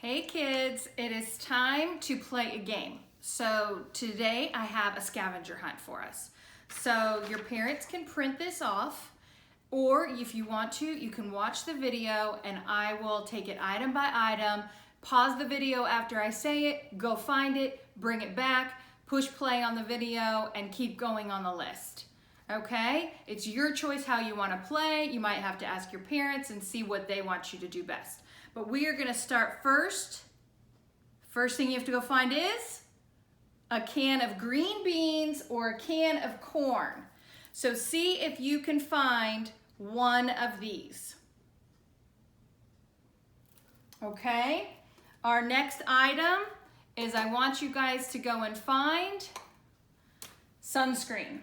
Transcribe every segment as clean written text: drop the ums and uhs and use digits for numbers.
Hey kids, it is time to play a game. So today I have a scavenger hunt for us. So your parents can print this off, or if you want to, you can watch the video and I will take it item by item, pause the video after I say it, go find it, bring it back, push play on the video, and keep going on the list. Okay? It's your choice how you want to play. You might have to ask your parents and see what they want you to do best. But we are going to start first. First thing you have to go find is a can of green beans or a can of corn. So see if you can find one of these. Okay? Our next item is I want you guys to go and find sunscreen.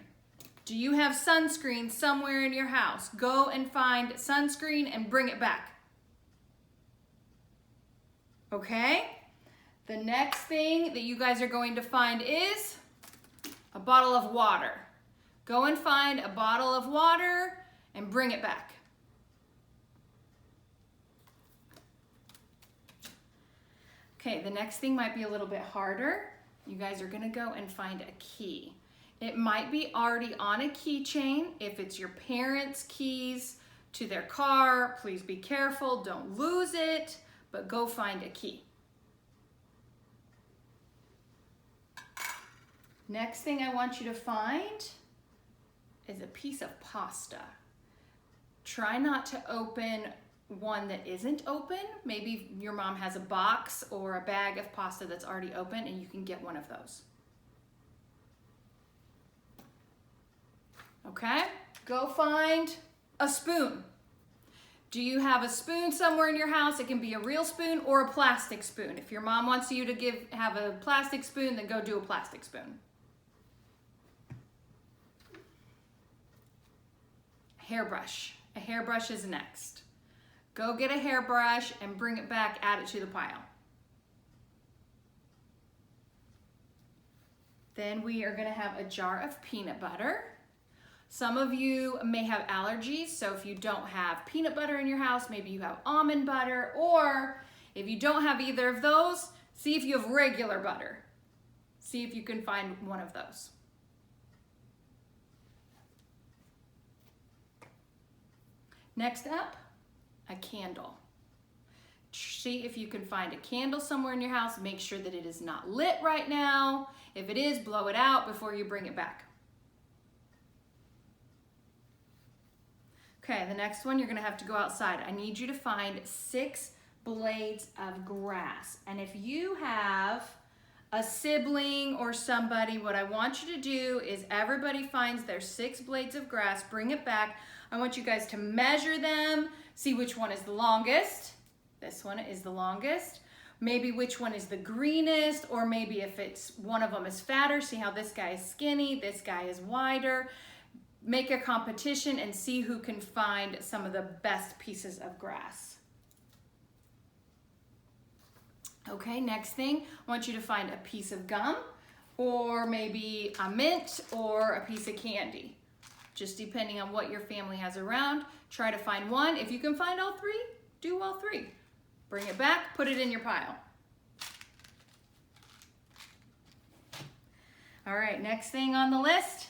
Do you have sunscreen somewhere in your house? Go and find sunscreen and bring it back. Okay? The next thing that you guys are going to find is a bottle of water. Go and find a bottle of water and bring it back. Okay, the next thing might be a little bit harder. You guys are going to go and find a key. It might be already on a keychain. If it's your parents' keys to their car, please be careful, don't lose it, but go find a key. Next thing I want you to find is a piece of pasta. Try not to open one that isn't open. Maybe your mom has a box or a bag of pasta that's already open and you can get one of those. Okay, go find a spoon. Do you have a spoon somewhere in your house? It can be a real spoon or a plastic spoon. If your mom wants you to have a plastic spoon, then go do a plastic spoon. Hairbrush. A hairbrush is next. Go get a hairbrush and bring it back, add it to the pile. Then we are going to have a jar of peanut butter. Some of you may have allergies, so if you don't have peanut butter in your house, maybe you have almond butter, or if you don't have either of those, see if you have regular butter. See if you can find one of those. Next up, a candle. See if you can find a candle somewhere in your house. Make sure that it is not lit right now. If it is, blow it out before you bring it back. Okay, the next one, you're gonna have to go outside. I need you to find 6 blades of grass. And if you have a sibling or somebody, what I want you to do is everybody finds their 6 blades of grass, bring it back. I want you guys to measure them, see which one is the longest. This one is the longest. Maybe which one is the greenest, or maybe if it's one of them is fatter, see how this guy is skinny, this guy is wider. Make a competition and see who can find some of the best pieces of grass. Okay, next thing, I want you to find a piece of gum or maybe a mint or a piece of candy. Just depending on what your family has around, try to find one. If you can find all 3, do all 3. Bring it back, put it in your pile. All right, next thing on the list,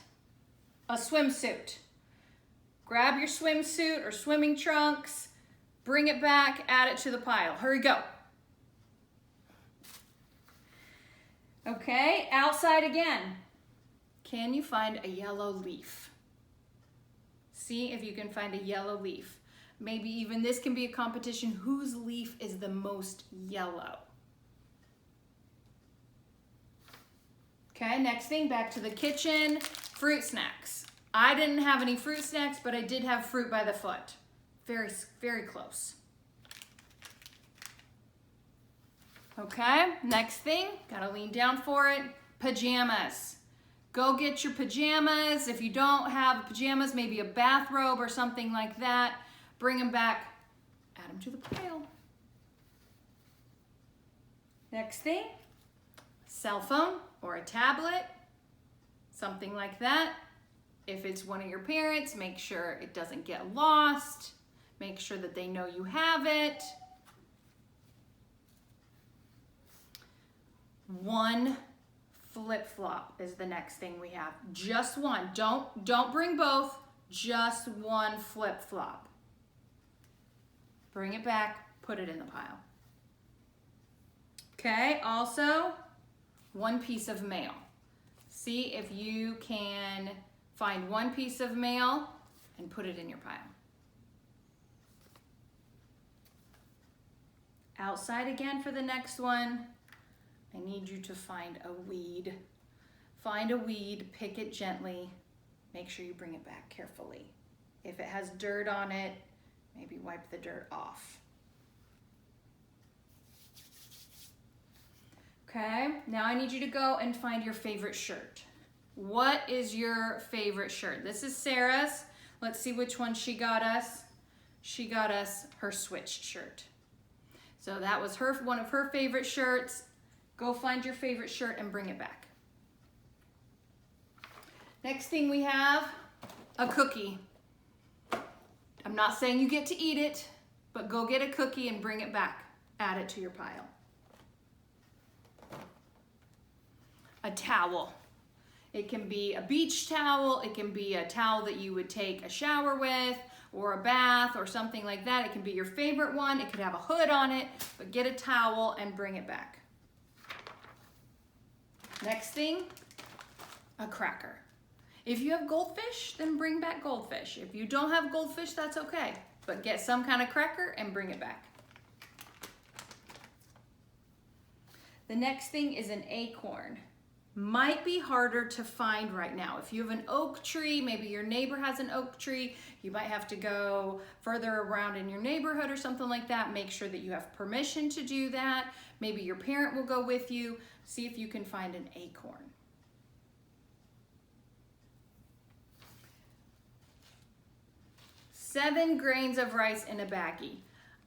a swimsuit. Grab your swimsuit or swimming trunks, bring it back, add it to the pile. Hurry, go. Okay, outside again. Can you find a yellow leaf? See if you can find a yellow leaf. Maybe even this can be a competition. Whose leaf is the most yellow? Okay, next thing, back to the kitchen. Fruit snacks. I didn't have any fruit snacks, but I did have fruit by the foot. Very, very close. Okay, next thing, gotta lean down for it. Pajamas. Go get your pajamas. If you don't have pajamas, maybe a bathrobe or something like that, bring them back, add them to the pile. Next thing, cell phone or a tablet. Something like that. If it's one of your parents, make sure it doesn't get lost. Make sure that they know you have it. One flip-flop is the next thing we have. Just one. Don't bring both. Just one flip-flop. Bring it back, put it in the pile. Okay, also one piece of mail. See if you can find one piece of mail and put it in your pile. Outside again for the next one. I need you to find a weed. Find a weed, pick it gently. Make sure you bring it back carefully. If it has dirt on it, maybe wipe the dirt off. Okay, now I need you to go and find your favorite shirt. What is your favorite shirt? This is Sarah's. Let's see which one she got us. She got us her switched shirt. So that was one of her favorite shirts. Go find your favorite shirt and bring it back. Next thing we have, a cookie. I'm not saying you get to eat it, but go get a cookie and bring it back. Add it to your pile. A towel. It can be a beach towel, it can be a towel that you would take a shower with, or a bath, or something like that. It can be your favorite one, it could have a hood on it, but get a towel and bring it back. Next thing, a cracker. If you have goldfish, then bring back goldfish. If you don't have goldfish, that's okay, but get some kind of cracker and bring it back. The next thing is an acorn. Might be harder to find right now. If you have an oak tree, maybe your neighbor has an oak tree, you might have to go further around in your neighborhood or something like that. Make sure that you have permission to do that. Maybe your parent will go with you. See if you can find an acorn. Seven grains of rice in a baggie.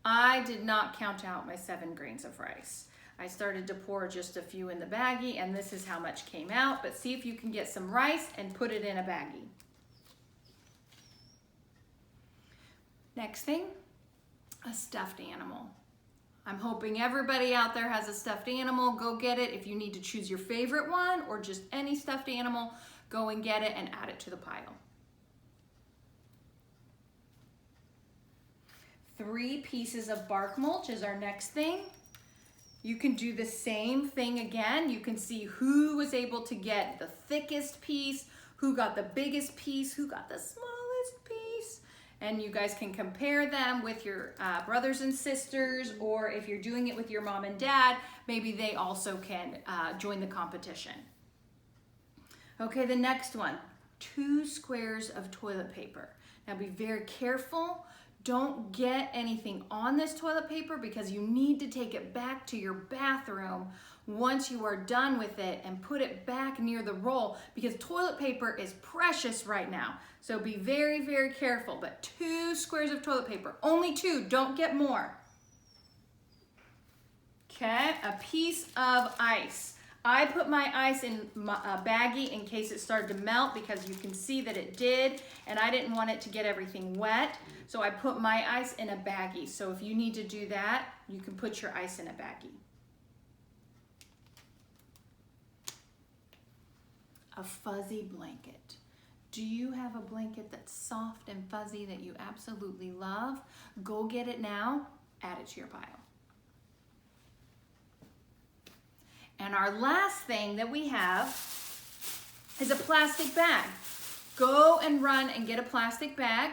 I did not count out my 7 grains of rice. I started to pour just a few in the baggie, and this is how much came out, but see if you can get some rice and put it in a baggie. Next thing, a stuffed animal. I'm hoping everybody out there has a stuffed animal. Go get it. If you need to choose your favorite one or just any stuffed animal, go and get it and add it to the pile. 3 pieces of bark mulch is our next thing. You can do the same thing again. You can see who was able to get the thickest piece, who got the biggest piece, who got the smallest piece. And you guys can compare them with your brothers and sisters, or if you're doing it with your mom and dad, maybe they also can join the competition. Okay, the next one, 2 squares of toilet paper. Now be very careful. Don't get anything on this toilet paper because you need to take it back to your bathroom once you are done with it and put it back near the roll because toilet paper is precious right now. So be very, very careful. But 2 squares of toilet paper, only 2, don't get more. Okay, a piece of ice. I put my ice in a baggie in case it started to melt because you can see that it did and I didn't want it to get everything wet. So I put my ice in a baggie. So if you need to do that, you can put your ice in a baggie. A fuzzy blanket. Do you have a blanket that's soft and fuzzy that you absolutely love? Go get it now, add it to your pile. And our last thing that we have is a plastic bag. Go and run and get a plastic bag.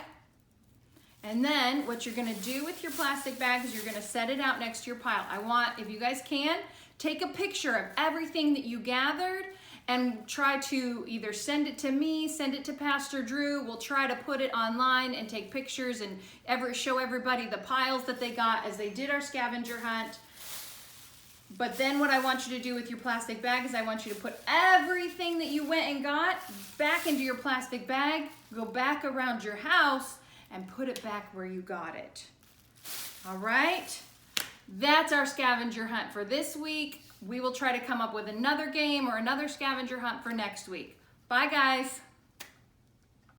And then what you're gonna do with your plastic bag is you're gonna set it out next to your pile. I want, if you guys can, take a picture of everything that you gathered and try to either send it to me, send it to Pastor Drew. We'll try to put it online and take pictures and show everybody the piles that they got as they did our scavenger hunt. But then what I want you to do with your plastic bag is I want you to put everything that you went and got back into your plastic bag, go back around your house, and put it back where you got it. All right? That's our scavenger hunt for this week. We will try to come up with another game or another scavenger hunt for next week. Bye, guys.